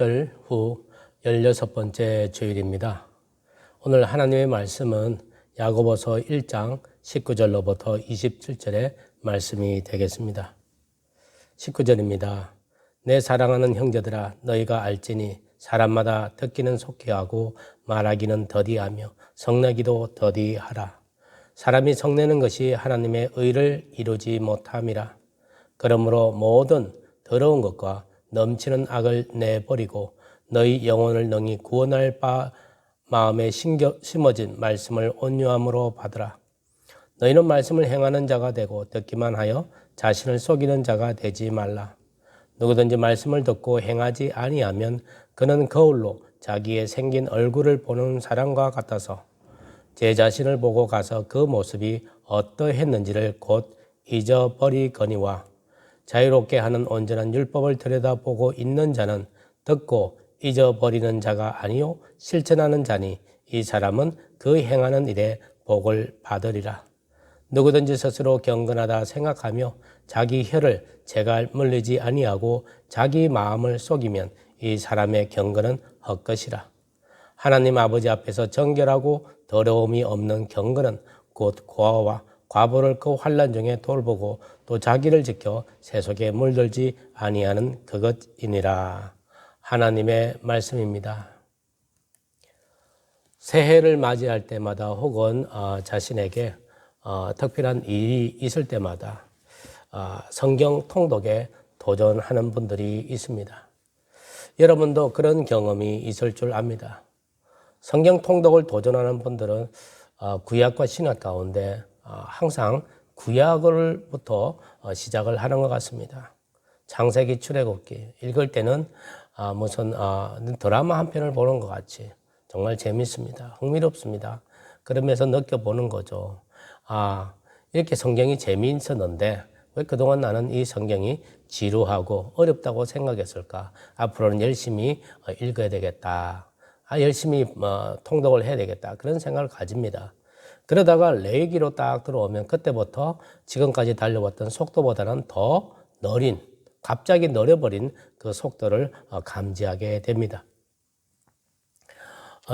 초막절 후 16번째 주일입니다. 오늘 하나님의 말씀은 야고보서 1장 19절로부터 27절의 말씀이 되겠습니다. 19절입니다. 내 사랑하는 형제들아, 너희가 알지니 사람마다 듣기는 속히 하고 말하기는 더디하며 성내기도 더디하라. 사람이 성내는 것이 하나님의 의를 이루지 못함이라. 그러므로 모든 더러운 것과 넘치는 악을 내버리고 너희 영혼을 능히 구원할 바 마음에 심어진 말씀을 온유함으로 받으라. 너희는 말씀을 행하는 자가 되고 듣기만 하여 자신을 속이는 자가 되지 말라. 누구든지 말씀을 듣고 행하지 아니하면 그는 거울로 자기의 생긴 얼굴을 보는 사람과 같아서 제 자신을 보고 가서 그 모습이 어떠했는지를 곧 잊어버리거니와 자유롭게 하는 온전한 율법을 들여다보고 있는 자는 듣고 잊어버리는 자가 아니요 실천하는 자니 이 사람은 그 행하는 일에 복을 받으리라. 누구든지 스스로 경건하다 생각하며 자기 혀를 제갈 물리지 아니하고 자기 마음을 속이면 이 사람의 경건은 헛것이라. 하나님 아버지 앞에서 정결하고 더러움이 없는 경건은 곧 고아와 과부를 그 환난 중에 돌보고 또 자기를 지켜 세속에 물들지 아니하는 그것이니라. 하나님의 말씀입니다. 새해를 맞이할 때마다 혹은 자신에게 특별한 일이 있을 때마다 성경 통독에 도전하는 분들이 있습니다. 여러분도 그런 경험이 있을 줄 압니다. 성경 통독을 도전하는 분들은 구약과 신약 가운데 항상 구약을부터 시작을 하는 것 같습니다. 창세기, 출애굽기 읽을 때는 무슨 드라마 한 편을 보는 것 같이 정말 재밌습니다. 흥미롭습니다. 그러면서 느껴보는 거죠. 이렇게 성경이 재미있었는데 왜 그동안 나는 이 성경이 지루하고 어렵다고 생각했을까? 앞으로는 열심히 읽어야 되겠다. 열심히 통독을 해야 되겠다. 그런 생각을 가집니다. 그러다가 레위기로 딱 들어오면 그때부터 지금까지 달려왔던 속도보다는 더 느린, 갑자기 느려버린 그 속도를 감지하게 됩니다.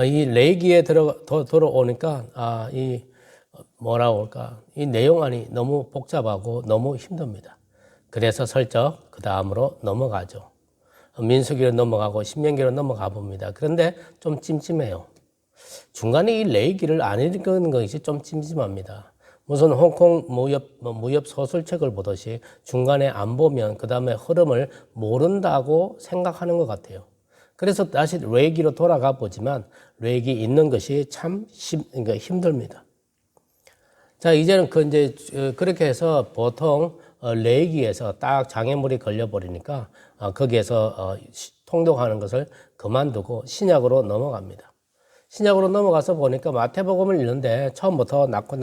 이 레위기에 들어오니까 이 내용안이 너무 복잡하고 너무 힘듭니다. 그래서 슬쩍 그 다음으로 넘어가죠. 민수기로 넘어가고 신명기로 넘어가 봅니다. 그런데 좀 찜찜해요. 중간에 이 레위기를 안 읽는 것이 좀 찜찜합니다. 무슨 홍콩 무협 소설책을 보듯이 중간에 안 보면 그 다음에 흐름을 모른다고 생각하는 것 같아요. 그래서 다시 레위기로 돌아가 보지만 레위기 읽는 것이 참 힘듭니다. 자, 이제는 그렇게 해서 보통 레위기에서 딱 장애물이 걸려버리니까 거기에서 통독하는 것을 그만두고 신약으로 넘어갑니다. 신약으로 넘어가서 보니까 마태복음을 읽는데 처음부터 낳고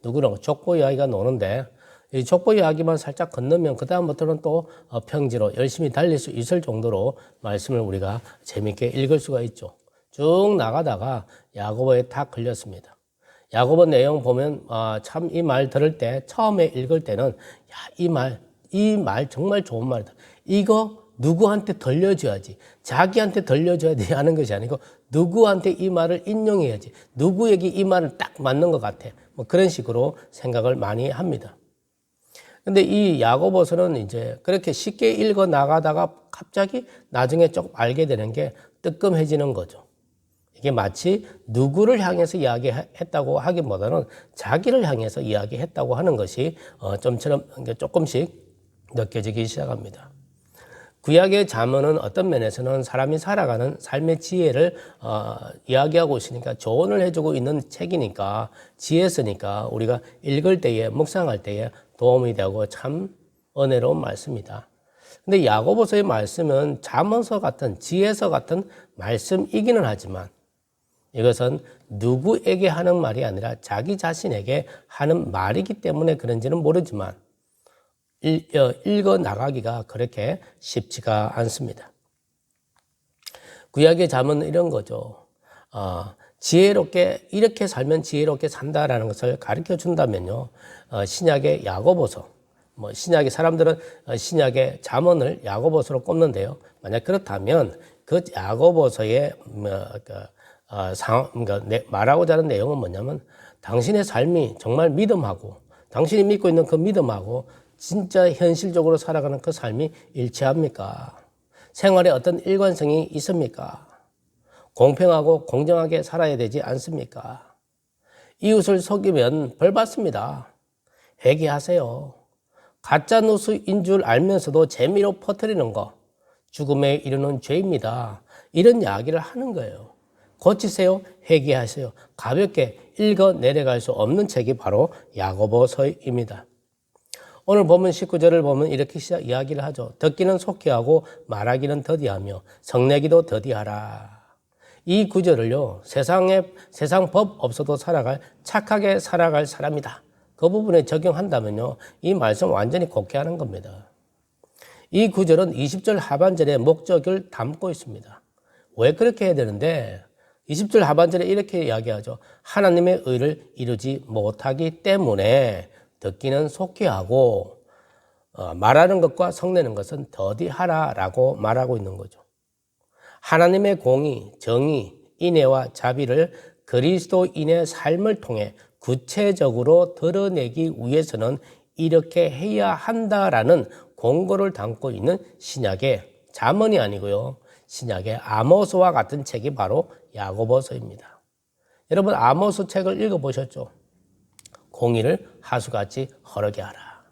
누구랑 족보 이야기가 나오는데 이 족보 이야기만 살짝 건너면 그 다음부터는 또 평지로 열심히 달릴 수 있을 정도로 말씀을 우리가 재미있게 읽을 수가 있죠. 쭉 나가다가 야고보에 딱 걸렸습니다. 야고보 내용 보면 참 이 말 들을 때 처음에 읽을 때는 이 말 정말 좋은 말이다. 이거 누구한테 들려줘야지. 자기한테 들려줘야 하는 것이 아니고 누구한테 이 말을 인용해야지. 누구에게 이 말을 딱 맞는 것 같아. 그런 식으로 생각을 많이 합니다. 근데 이 야고보서는 이제 그렇게 쉽게 읽어 나가다가 갑자기 나중에 조금 알게 되는 게 뜨끔해지는 거죠. 이게 마치 누구를 향해서 이야기했다고 하기보다는 자기를 향해서 이야기했다고 하는 것이 좀처럼 조금씩 느껴지기 시작합니다. 구약의 잠언은 어떤 면에서는 사람이 살아가는 삶의 지혜를 이야기하고 있으니까 조언을 해주고 있는 책이니까 지혜서니까 우리가 읽을 때에 묵상할 때에 도움이 되고 참 은혜로운 말씀이다. 근데 야고보서의 말씀은 잠언서 같은 지혜서 같은 말씀이기는 하지만 이것은 누구에게 하는 말이 아니라 자기 자신에게 하는 말이기 때문에 그런지는 모르지만 읽어 나가기가 그렇게 쉽지가 않습니다. 구약의 잠언은 이런 거죠. 지혜롭게 이렇게 살면 지혜롭게 산다라는 것을 가르쳐 준다면요. 신약의 야고보서 뭐 신약의 사람들은 신약의 잠언을 야고보서로 꼽는데요. 만약 그렇다면 그 야고보서의 말하고자 하는 내용은 뭐냐면 당신의 삶이 정말 믿음하고 당신이 믿고 있는 그 믿음하고 진짜 현실적으로 살아가는 그 삶이 일치합니까? 생활에 어떤 일관성이 있습니까? 공평하고 공정하게 살아야 되지 않습니까? 이웃을 속이면 벌 받습니다. 회개하세요. 가짜 뉴스인 줄 알면서도 재미로 퍼뜨리는 거 죽음에 이르는 죄입니다. 이런 이야기를 하는 거예요. 고치세요. 회개하세요. 가볍게 읽어 내려갈 수 없는 책이 바로 야고보서입니다. 오늘 본문 19절을 보면 이렇게 이야기를 하죠. 듣기는 속히 하고 말하기는 더디하며 성내기도 더디하라. 이 구절을요. 세상 법 없어도 착하게 살아갈 사람이다. 그 부분에 적용한다면요. 이 말씀 완전히 곡해하는 겁니다. 이 구절은 20절 하반절에 목적을 담고 있습니다. 왜 그렇게 해야 되는데 20절 하반절에 이렇게 이야기하죠. 하나님의 의를 이루지 못하기 때문에 듣기는 속히 하고 말하는 것과 성내는 것은 더디하라라고 말하고 있는 거죠. 하나님의 공의, 정의, 인애와 자비를 그리스도인의 삶을 통해 구체적으로 드러내기 위해서는 이렇게 해야 한다라는 공고를 담고 있는 신약의 잠언이 아니고요. 신약의 아모스와 같은 책이 바로 야고보서입니다. 여러분 아모스 책을 읽어보셨죠? 공의를 하수같이 허르게 하라.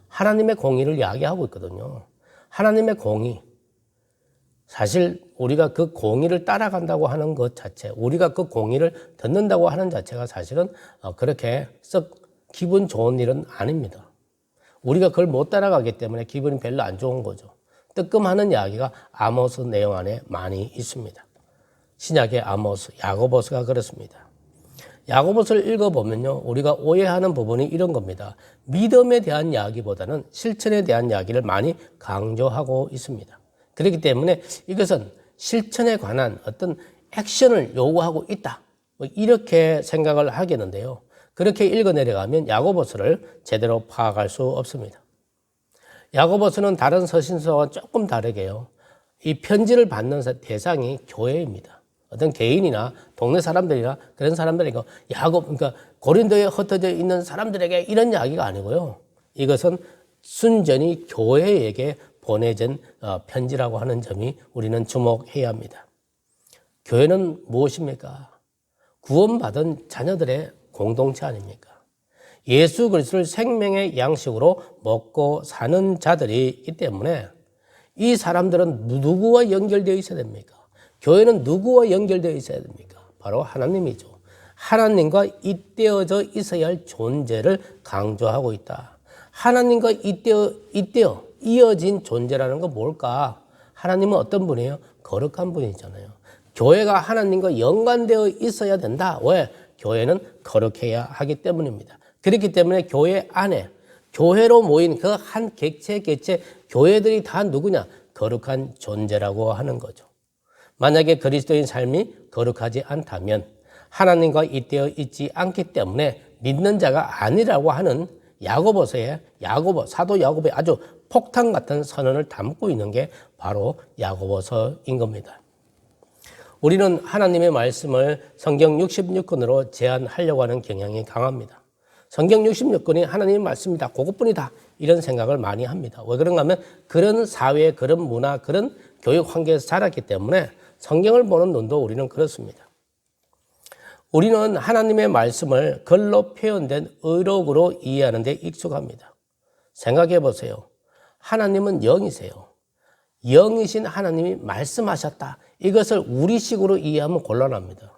하나님의 공의를 이야기하고 있거든요. 하나님의 공의. 사실 우리가 그 공의를 따라간다고 하는 것 자체, 우리가 그 공의를 듣는다고 하는 자체가 사실은 그렇게 썩 기분 좋은 일은 아닙니다. 우리가 그걸 못 따라가기 때문에 기분이 별로 안 좋은 거죠. 뜨끔하는 이야기가 아모스 내용 안에 많이 있습니다. 신약의 아모스, 야고보서가 그렇습니다. 야고보서를 읽어보면요, 우리가 오해하는 부분이 이런 겁니다. 믿음에 대한 이야기보다는 실천에 대한 이야기를 많이 강조하고 있습니다. 그렇기 때문에 이것은 실천에 관한 어떤 액션을 요구하고 있다. 이렇게 생각을 하겠는데요. 그렇게 읽어내려가면 야고보서를 제대로 파악할 수 없습니다. 야고보서는 다른 서신서와 조금 다르게요. 이 편지를 받는 대상이 교회입니다. 어떤 개인이나 동네 사람들이나 그런 사람들이고 그러니까 고린도에 흩어져 있는 사람들에게 이런 이야기가 아니고요. 이것은 순전히 교회에게 보내진 편지라고 하는 점이 우리는 주목해야 합니다. 교회는 무엇입니까? 구원받은 자녀들의 공동체 아닙니까? 예수 그리스도를 생명의 양식으로 먹고 사는 자들이 있기 때문에 이 사람들은 누구와 연결되어 있어야 됩니까? 교회는 누구와 연결되어 있어야 됩니까? 바로 하나님이죠. 하나님과 잇대어져 있어야 할 존재를 강조하고 있다. 하나님과 잇대어 이어진 존재라는 건 뭘까? 하나님은 어떤 분이에요? 거룩한 분이잖아요. 교회가 하나님과 연관되어 있어야 된다. 왜? 교회는 거룩해야 하기 때문입니다. 그렇기 때문에 교회 안에 교회로 모인 그 한 객체 교회들이 다 누구냐? 거룩한 존재라고 하는 거죠. 만약에 그리스도인 삶이 거룩하지 않다면 하나님과 잇대어 있지 않기 때문에 믿는 자가 아니라고 하는 사도 야고보의 아주 폭탄 같은 선언을 담고 있는 게 바로 야고보서인 겁니다. 우리는 하나님의 말씀을 성경 66권으로 제한하려고 하는 경향이 강합니다. 성경 66권이 하나님의 말씀이다, 그것뿐이다 이런 생각을 많이 합니다. 왜 그런가 하면 그런 사회, 그런 문화, 그런 교육 환경에서 자랐기 때문에 성경을 보는 눈도 우리는 그렇습니다. 우리는 하나님의 말씀을 글로 표현된 의록으로 이해하는 데 익숙합니다. 생각해 보세요. 하나님은 영이세요. 영이신 하나님이 말씀하셨다. 이것을 우리식으로 이해하면 곤란합니다.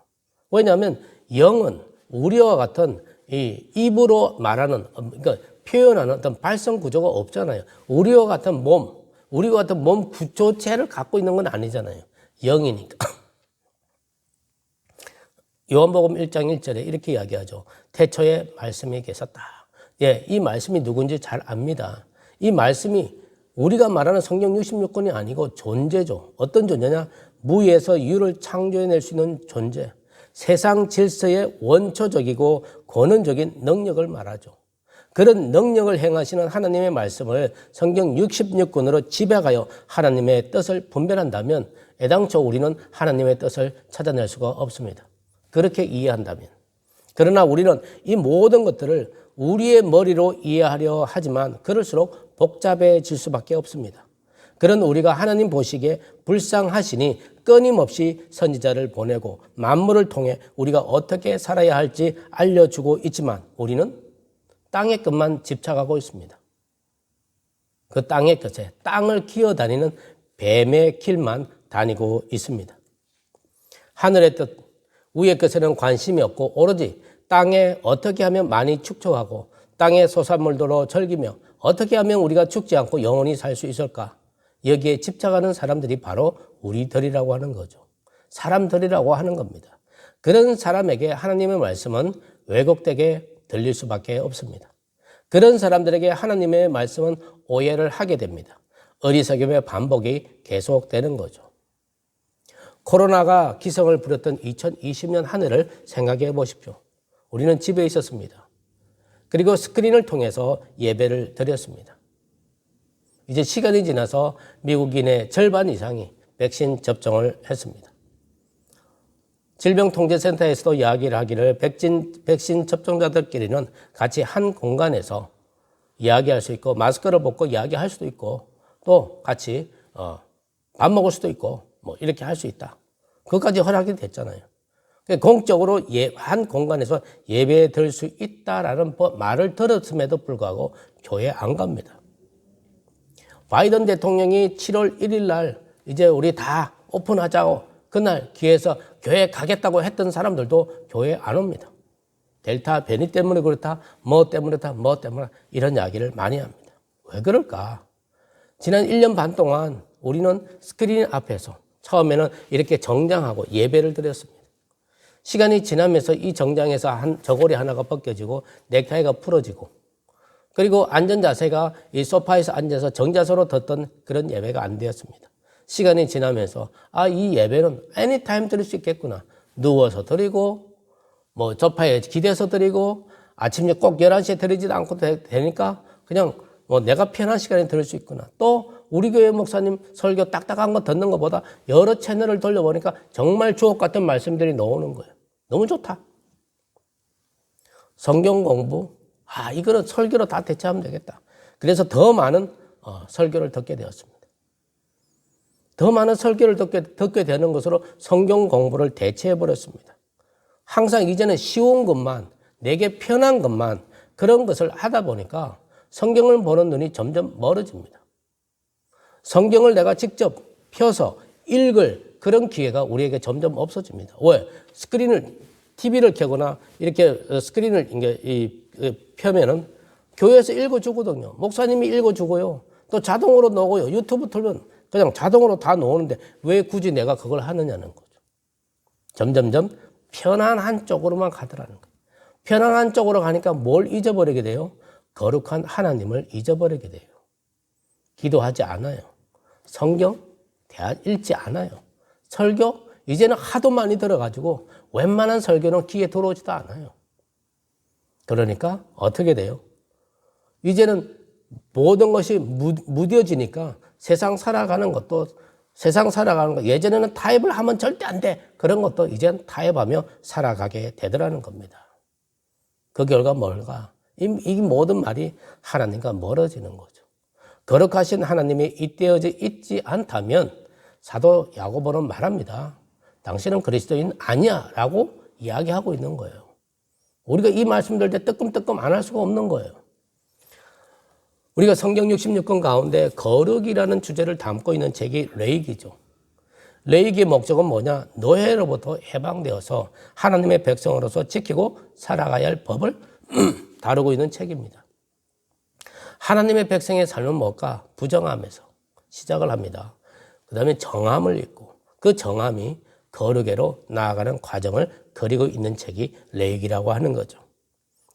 왜냐하면 영은 우리와 같은 이 입으로 말하는, 그러니까 표현하는 어떤 발성 구조가 없잖아요. 우리와 같은 몸 구조체를 갖고 있는 건 아니잖아요. 영이니까. 요한복음 1장 1절에 이렇게 이야기하죠. 태초에 말씀이 계셨다. 예, 이 말씀이 누군지 잘 압니다. 이 말씀이 우리가 말하는 성경 66권이 아니고 존재죠. 어떤 존재냐? 무에서 유를 창조해낼 수 있는 존재. 세상 질서의 원초적이고 권원적인 능력을 말하죠. 그런 능력을 행하시는 하나님의 말씀을 성경 66권으로 집약하여 하나님의 뜻을 분별한다면 애당초 우리는 하나님의 뜻을 찾아낼 수가 없습니다. 그렇게 이해한다면. 그러나 우리는 이 모든 것들을 우리의 머리로 이해하려 하지만 그럴수록 복잡해질 수밖에 없습니다. 그런 우리가 하나님 보시기에 불쌍하시니 끊임없이 선지자를 보내고 만물을 통해 우리가 어떻게 살아야 할지 알려주고 있지만 우리는 땅의 것만 집착하고 있습니다. 그 땅의 것에 땅을 기어다니는 뱀의 길만 다니고 있습니다. 하늘의 뜻, 위의 것에는 관심이 없고 오로지 땅에 어떻게 하면 많이 축적하고 땅의 소산물들로 즐기며 어떻게 하면 우리가 죽지 않고 영원히 살 수 있을까? 여기에 집착하는 사람들이 바로 우리들이라고 하는 거죠. 사람들이라고 하는 겁니다. 그런 사람에게 하나님의 말씀은 왜곡되게 들릴 수밖에 없습니다. 그런 사람들에게 하나님의 말씀은 오해를 하게 됩니다. 어리석음의 반복이 계속되는 거죠. 코로나가 기승을 부렸던 2020년 한 해를 생각해 보십시오. 우리는 집에 있었습니다. 그리고 스크린을 통해서 예배를 드렸습니다. 이제 시간이 지나서 미국인의 절반 이상이 백신 접종을 했습니다. 질병통제센터에서도 이야기를 하기를 백신 접종자들끼리는 같이 한 공간에서 이야기할 수 있고 마스크를 벗고 이야기할 수도 있고 또 같이 밥 먹을 수도 있고 뭐 이렇게 할 수 있다. 그것까지 허락이 됐잖아요. 공적으로 한 공간에서 예배에 들 수 있다라는 말을 들었음에도 불구하고 교회에 안 갑니다. 바이든 대통령이 7월 1일 날 이제 우리 다 오픈하자고 그날 기회에서 교회 가겠다고 했던 사람들도 교회에 안 옵니다. 델타 변이 때문에 그렇다, 뭐 때문에 이런 이야기를 많이 합니다. 왜 그럴까? 지난 1년 반 동안 우리는 스크린 앞에서 처음에는 이렇게 정장하고 예배를 드렸습니다. 시간이 지나면서 이 정장에서 저고리 하나가 벗겨지고 넥타이가 풀어지고 그리고 앉은 자세가 이 소파에서 앉아서 정자세로 듣던 그런 예배가 안 되었습니다. 시간이 지나면서 이 예배는 anytime 드릴 수 있겠구나. 누워서 드리고 뭐 소파에 기대서 드리고 아침에 꼭 11시에 드리지도 않고 되니까 그냥 뭐 내가 편한 시간에 들을 수 있구나. 또 우리 교회 목사님 설교 딱딱한 거 듣는 것보다 여러 채널을 돌려보니까 정말 주옥 같은 말씀들이 나오는 거예요. 너무 좋다. 성경 공부, 이거는 설교로 다 대체하면 되겠다. 그래서 더 많은 설교를 듣게 되었습니다. 더 많은 설교를 듣게 되는 것으로 성경 공부를 대체해버렸습니다. 항상 이제는 쉬운 것만, 내게 편한 것만 그런 것을 하다 보니까 성경을 보는 눈이 점점 멀어집니다. 성경을 내가 직접 펴서 읽을 그런 기회가 우리에게 점점 없어집니다. 왜? TV를 켜거나 이렇게 스크린을 펴면은 교회에서 읽어주거든요. 목사님이 읽어주고요. 또 자동으로 나오고요. 유튜브 틀면 그냥 자동으로 다 나오는데 왜 굳이 내가 그걸 하느냐는 거죠. 점점점 편안한 쪽으로만 가더라는 거예요. 편안한 쪽으로 가니까 뭘 잊어버리게 돼요? 거룩한 하나님을 잊어버리게 돼요. 기도하지 않아요. 성경 읽지 않아요. 설교 이제는 하도 많이 들어가지고 웬만한 설교는 귀에 들어오지도 않아요. 그러니까 어떻게 돼요? 이제는 모든 것이 무뎌지니까 세상 살아가는 거 예전에는 타협을 하면 절대 안 돼. 그런 것도 이젠 타협하며 살아가게 되더라는 겁니다. 그 결과 뭘까? 이 모든 말이 하나님과 멀어지는 거죠. 거룩하신 하나님이 잇대어져 있지 않다면 사도 야고보는 말합니다. 당신은 그리스도인 아니야 라고 이야기하고 있는 거예요. 우리가 이 말씀 들을 때 뜨끔뜨끔 안 할 수가 없는 거예요. 우리가 성경 66권 가운데 거룩이라는 주제를 담고 있는 책이 레위기죠. 레위기의 목적은 뭐냐? 노예로부터 해방되어서 하나님의 백성으로서 지키고 살아가야 할 법을 다루고 있는 책입니다. 하나님의 백성의 삶은 뭘까? 부정함에서 시작을 합니다. 그 다음에 정함을 읽고 그 정함이 거룩에로 나아가는 과정을 그리고 있는 책이 레위기라고 하는 거죠.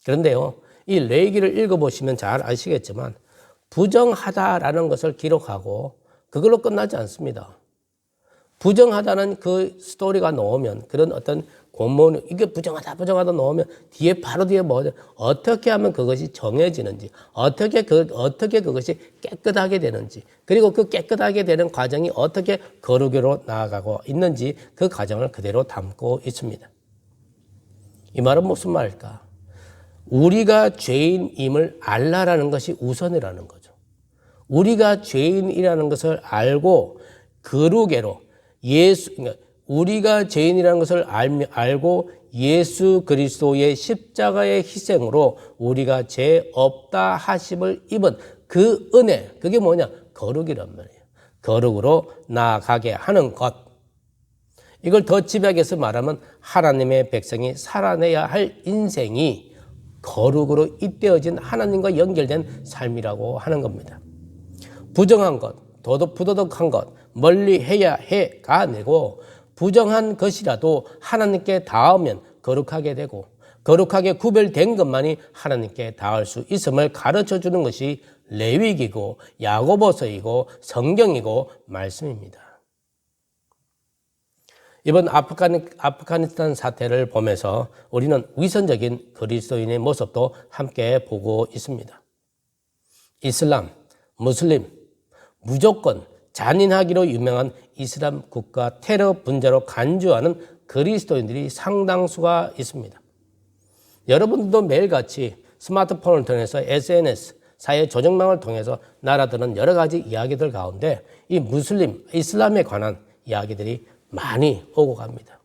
그런데요, 이 레위기를 읽어보시면 잘 아시겠지만 부정하다라는 것을 기록하고 그걸로 끝나지 않습니다. 부정하다는 그 스토리가 나오면 그런 어떤 공무원 이게 부정하다 넣으면 바로 뒤에 뭐죠? 어떻게 하면 그것이 정해지는지, 어떻게 그것이 깨끗하게 되는지, 그리고 그 깨끗하게 되는 과정이 어떻게 거룩으로 나아가고 있는지 그 과정을 그대로 담고 있습니다. 이 말은 무슨 말일까? 우리가 죄인임을 알라라는 것이 우선이라는 거죠. 우리가 죄인이라는 것을 알고 거룩으로 그러니까 우리가 죄인이라는 것을 알고 예수 그리스도의 십자가의 희생으로 우리가 죄 없다 하심을 입은 그 은혜, 그게 뭐냐? 거룩이란 말이에요. 거룩으로 나아가게 하는 것. 이걸 더 집약해서 말하면 하나님의 백성이 살아내야 할 인생이 거룩으로 잇대어진 하나님과 연결된 삶이라고 하는 겁니다. 부정한 것, 부도덕한 것, 멀리 해야 가내고 부정한 것이라도 하나님께 닿으면 거룩하게 되고 거룩하게 구별된 것만이 하나님께 닿을 수 있음을 가르쳐 주는 것이 레위기고 야고보서이고 성경이고 말씀입니다. 이번 아프가니스탄 사태를 보면서 우리는 위선적인 그리스도인의 모습도 함께 보고 있습니다. 이슬람, 무슬림, 무조건 잔인하기로 유명한 이슬람 국가 테러 분자로 간주하는 그리스도인들이 상당수가 있습니다. 여러분들도 매일같이 스마트폰을 통해서 SNS, 사회 조정망을 통해서 나라들은 여러 가지 이야기들 가운데 이 무슬림, 이슬람에 관한 이야기들이 많이 오고 갑니다.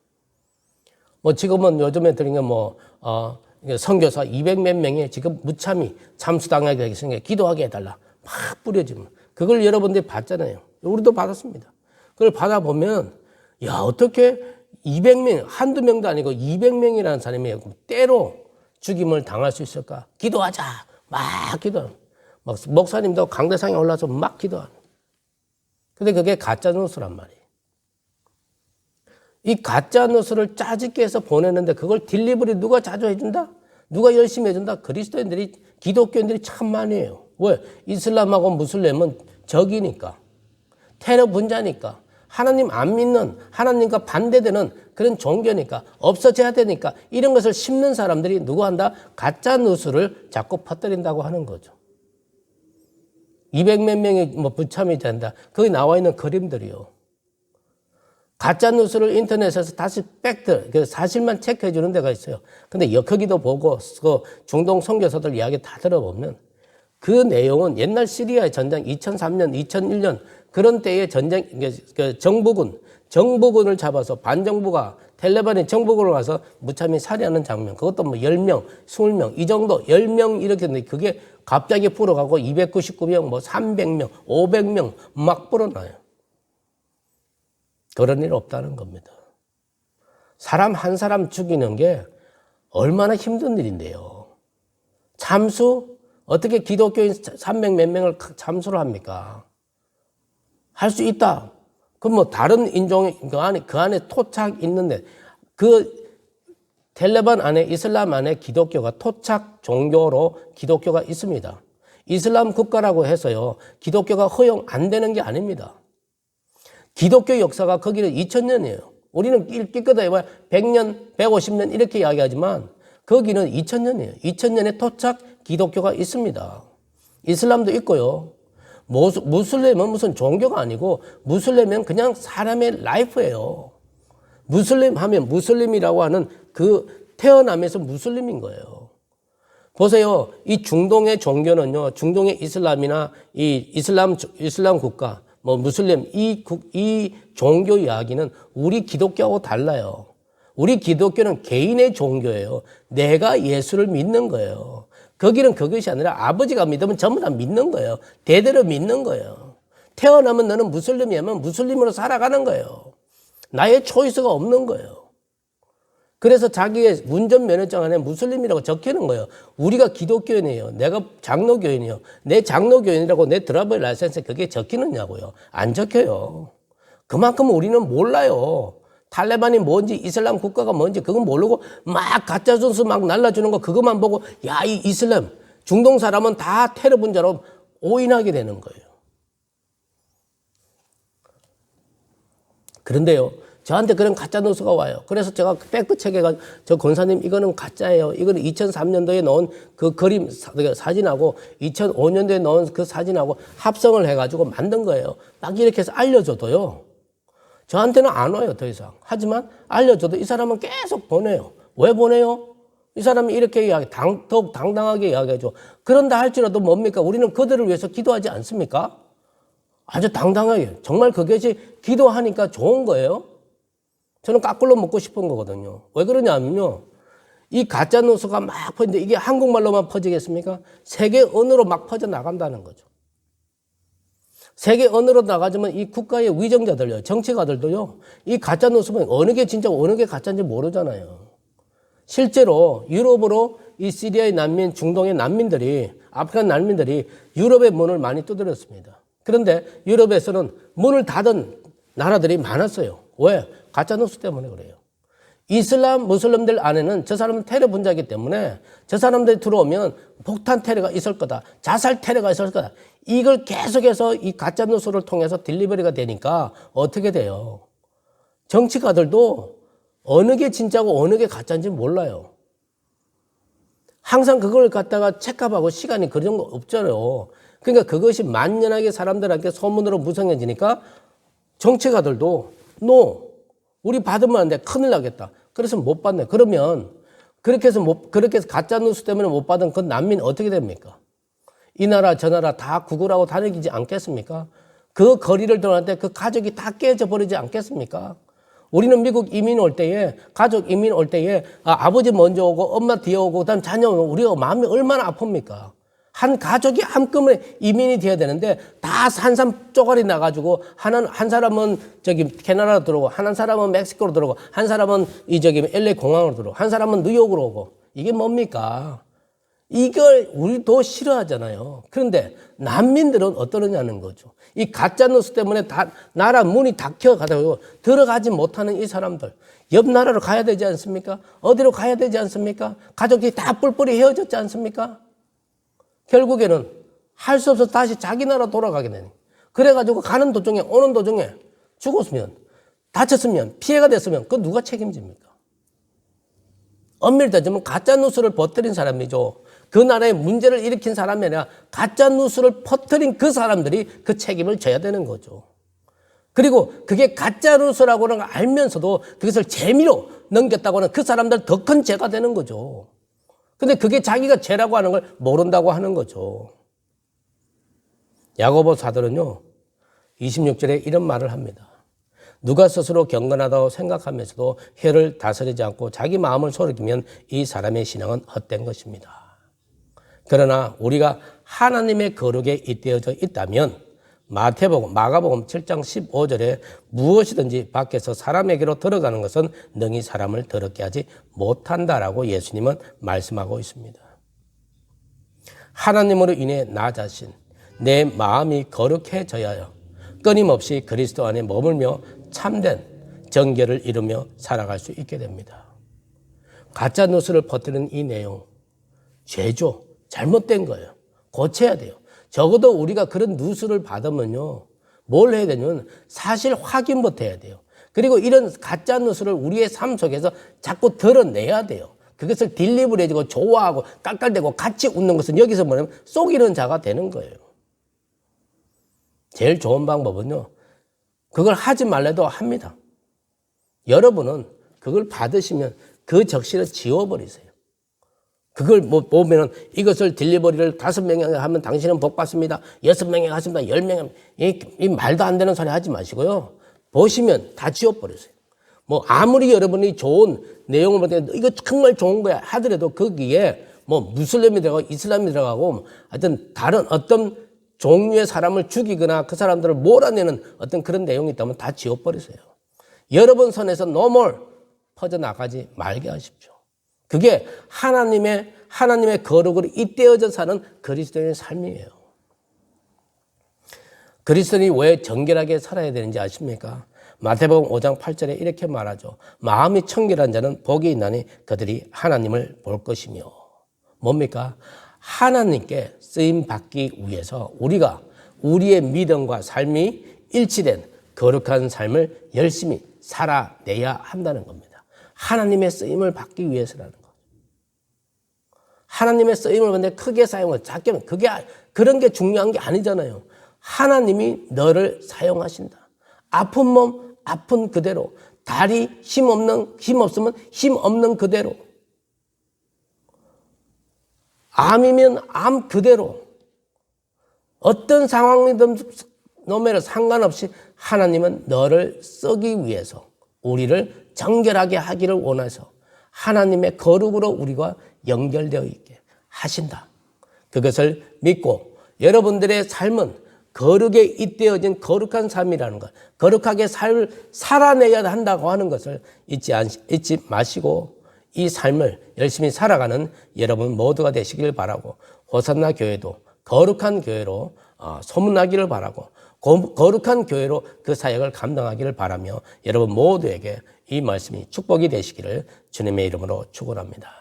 지금은 요즘에 들은 게 선교사 200몇 명이 지금 무참히 참수당하게 되겠으니까 기도하게 해달라. 막 뿌려지면. 그걸 여러분들이 봤잖아요. 우리도 받았습니다. 그걸 받아보면, 야, 어떻게 200명, 한두 명도 아니고 200명이라는 사람이 때로 죽임을 당할 수 있을까? 기도하자. 막 기도하는. 목사님도 강대상에 올라서 막 기도하는. 근데 그게 가짜 뉴스란 말이에요. 이 가짜 뉴스를 짜집게 해서 보내는데 그걸 딜리버리 누가 자주 해준다? 누가 열심히 해준다? 그리스도인들이, 기독교인들이 참 많이 해요. 왜? 이슬람하고 무슬림은 적이니까. 테러 분자니까. 하나님 안 믿는, 하나님과 반대되는 그런 종교니까. 없어져야 되니까. 이런 것을 심는 사람들이 누구 한다? 가짜 뉴스를 자꾸 퍼뜨린다고 하는 거죠. 200몇 명이 부참이 된다. 거기 나와 있는 그림들이요. 가짜 뉴스를 인터넷에서 다시 팩트, 그 사실만 체크해 주는 데가 있어요. 근데 거기도 보고 그 중동 선교사들 이야기 다 들어보면 그 내용은 옛날 시리아의 전쟁 2003년, 2001년 그런 때의 전쟁, 정부군을 잡아서 반정부가 텔레반이 정부군을 가서 무참히 살해하는 장면. 그것도 10명, 20명 이 정도 10명 이렇게 했는데 그게 갑자기 불어가고 299명, 300명, 500명 막 불어나요. 그런 일 없다는 겁니다. 사람 한 사람 죽이는 게 얼마나 힘든 일인데요. 참수? 어떻게 기독교인 300 몇 명을 참수를 합니까? 할 수 있다. 그럼 다른 인종이 그 안에 토착 있는데 그 텔레반 안에 이슬람 안에 기독교가 토착 종교로 기독교가 있습니다. 이슬람 국가라고 해서요. 기독교가 허용 안 되는 게 아닙니다. 기독교 역사가 거기는 2000년이에요. 우리는 끼끗하게 100년, 150년 이렇게 이야기하지만 거기는 2000년이에요. 2000년에 토착 기독교가 있습니다. 이슬람도 있고요. 무슬림은 무슨 종교가 아니고 무슬림은 그냥 사람의 라이프예요. 무슬림 하면 무슬림이라고 하는 그 태어나면서 무슬림인 거예요. 보세요. 이 중동의 종교는요. 중동의 이슬람이나 이 이슬람 국가 무슬림 이 종교 이야기는 우리 기독교하고 달라요. 우리 기독교는 개인의 종교예요. 내가 예수를 믿는 거예요. 거기는 그것이 아니라 아버지가 믿으면 전부 다 믿는 거예요. 대대로 믿는 거예요. 태어나면 너는 무슬림이면 무슬림으로 살아가는 거예요. 나의 초이스가 없는 거예요. 그래서 자기의 운전면허증 안에 무슬림이라고 적히는 거예요. 우리가 기독교인이에요. 내가 장로교인이에요. 내 장로교인이라고 내 드라이버 라이센스에 그게 적히느냐고요. 안 적혀요. 그만큼 우리는 몰라요. 탈레반이 뭔지 이슬람 국가가 뭔지 그건 모르고 막 가짜 뉴스 막 날라주는 거 그것만 보고 야, 이 이슬람 중동 사람은 다 테러 분자로 오인하게 되는 거예요. 그런데요. 저한테 그런 가짜 뉴스가 와요. 그래서 제가 팩트체크해가 저 권사님 이거는 가짜예요. 이거는 2003년도에 넣은 그 그림 사진하고 2005년도에 넣은 그 사진하고 합성을 해가지고 만든 거예요. 딱 이렇게 해서 알려줘도요. 저한테는 안 와요, 더 이상. 하지만 알려줘도 이 사람은 계속 보내요. 왜 보내요? 이 사람이 이렇게 더욱 당당하게 이야기하죠. 그런다 할지라도 뭡니까? 우리는 그들을 위해서 기도하지 않습니까? 아주 당당하게. 정말 그것이 기도하니까 좋은 거예요. 저는 까꿀로 먹고 싶은 거거든요. 왜 그러냐면요. 이 가짜 뉴스가 막 퍼지는데 이게 한국말로만 퍼지겠습니까? 세계 언어로 막 퍼져나간다는 거죠. 세계 언어로 나가지만 이 국가의 위정자들요, 정치가들도요, 이 가짜 뉴스는 어느 게 진짜고 어느 게 가짜인지 모르잖아요. 실제로 유럽으로 이 시리아의 난민, 중동의 난민들이, 아프리칸 난민들이 유럽의 문을 많이 두드렸습니다. 그런데 유럽에서는 문을 닫은 나라들이 많았어요. 왜? 가짜 뉴스 때문에 그래요. 이슬람 무슬림들 안에는 저 사람은 테러 분자이기 때문에 저 사람들이 들어오면 폭탄 테러가 있을 거다. 자살 테러가 있을 거다. 이걸 계속해서 이 가짜 뉴스를 통해서 딜리버리가 되니까 어떻게 돼요? 정치가들도 어느 게 진짜고 어느 게 가짜인지 몰라요. 항상 그걸 갖다가 체크하고 시간이 그 정도 없잖아요. 그러니까 그것이 만연하게 사람들한테 소문으로 무성해지니까 정치가들도 우리 받으면 안 돼. 큰일 나겠다. 그래서 못 받네. 그러면 그렇게 해서 가짜 뉴스 때문에 못 받은 그 난민 어떻게 됩니까? 이 나라 저 나라 다 구걸하고 다니지 않겠습니까? 그 거리를 돌아갈 때 그 가족이 다 깨져 버리지 않겠습니까? 우리는 미국 이민 올 때에, 가족 이민 올 때에 아버지 먼저 오고 엄마 뒤에 오고 그다음 자녀 오면 우리가 마음이 얼마나 아픕니까? 한 가족이 한꺼번에 이민이 돼야 되는데 다 산산 쪼가리 나가지고 한 사람은 캐나다로 들어오고 한 사람은 멕시코로 들어오고 한 사람은 LA 공항으로 들어오고 한 사람은 뉴욕으로 오고 이게 뭡니까? 이걸 우리도 싫어하잖아요. 그런데 난민들은 어떠느냐는 거죠. 이 가짜 뉴스 때문에 다 나라 문이 닫혀가지고 들어가지 못하는 이 사람들. 옆 나라로 가야 되지 않습니까? 어디로 가야 되지 않습니까? 가족이 다 뿔뿔이 헤어졌지 않습니까? 결국에는 할 수 없어서 다시 자기 나라 돌아가게 되니. 그래가지고 가는 도중에 오는 도중에 죽었으면 다쳤으면 피해가 됐으면 그건 누가 책임집니까? 엄밀히 따지면 가짜 뉴스를 퍼뜨린 사람이죠. 그 나라에 문제를 일으킨 사람이 아니라 가짜 뉴스를 퍼뜨린 그 사람들이 그 책임을 져야 되는 거죠. 그리고 그게 가짜 뉴스라고 하는 걸 알면서도 그것을 재미로 넘겼다고 하는 그 사람들 더 큰 죄가 되는 거죠. 근데 그게 자기가 죄라고 하는 걸 모른다고 하는 거죠. 야고보 사도는요, 26절에 이런 말을 합니다. 누가 스스로 경건하다고 생각하면서도 혀를 다스리지 않고 자기 마음을 소리키면 이 사람의 신앙은 헛된 것입니다. 그러나 우리가 하나님의 거룩에 잇대어져 있다면 마가복음 7장 15절에 무엇이든지 밖에서 사람에게로 들어가는 것은 능히 사람을 더럽게 하지 못한다라고 예수님은 말씀하고 있습니다. 하나님으로 인해 나 자신, 내 마음이 거룩해져야 하여 끊임없이 그리스도 안에 머물며 참된 정결을 이루며 살아갈 수 있게 됩니다. 가짜 뉴스를 퍼뜨리는 이 내용, 죄죠. 잘못된 거예요. 고쳐야 돼요. 적어도 우리가 그런 뉴스를 받으면요, 뭘 해야 되냐면 사실 확인부터 해야 돼요. 그리고 이런 가짜 뉴스를 우리의 삶 속에서 자꾸 드러내야 돼요. 그것을 딜리버리 해주고 좋아하고 깔깔대고 같이 웃는 것은 여기서 뭐냐면 속이는 자가 되는 거예요. 제일 좋은 방법은요, 그걸 하지 말래도 합니다. 여러분은 그걸 받으시면 그 적시를 지워버리세요. 그걸 보면은 이것을 딜리버리를 5명에 하면 당신은 복 받습니다. 6명에 하십니다. 10명에 이 말도 안 되는 소리 하지 마시고요. 보시면 다 지워버리세요. 아무리 여러분이 좋은 내용을 볼 때 이거 정말 좋은 거야 하더라도 거기에 무슬림이 들어가고 이슬람이 들어가고 하여튼 다른 어떤 종류의 사람을 죽이거나 그 사람들을 몰아내는 어떤 그런 내용이 있다면 다 지워버리세요. 여러분 선에서 no more 퍼져나가지 말게 하십시오. 그게 하나님의 거룩으로 잇대어져 사는 그리스도인의 삶이에요. 그리스도인이 왜 정결하게 살아야 되는지 아십니까? 마태복음 5장 8절에 이렇게 말하죠. 마음이 청결한 자는 복이 있나니 그들이 하나님을 볼 것이며. 뭡니까? 하나님께 쓰임 받기 위해서 우리가 우리의 믿음과 삶이 일치된 거룩한 삶을 열심히 살아내야 한다는 겁니다. 하나님의 쓰임을 받기 위해서라는 거죠. 하나님의 쓰임을 받는데 크게 사용을 작게는 그런 게 중요한 게 아니잖아요. 하나님이 너를 사용하신다. 아픈 몸 아픈 그대로, 다리 힘 없으면 힘 없는 그대로, 암이면 암 그대로, 어떤 상황이든 너무나 상관없이 하나님은 너를 쓰기 위해서 우리를 정결하게 하기를 원해서 하나님의 거룩으로 우리가 연결되어 있게 하신다. 그것을 믿고 여러분들의 삶은 거룩에 잇대어진 거룩한 삶이라는 것, 거룩하게 삶을 살아내야 한다고 하는 것을 잊지 마시고 이 삶을 열심히 살아가는 여러분 모두가 되시길 바라고, 호산나 교회도 거룩한 교회로 소문나기를 바라고, 거룩한 교회로 그 사역을 감당하기를 바라며 여러분 모두에게 이 말씀이 축복이 되시기를 주님의 이름으로 축원합니다.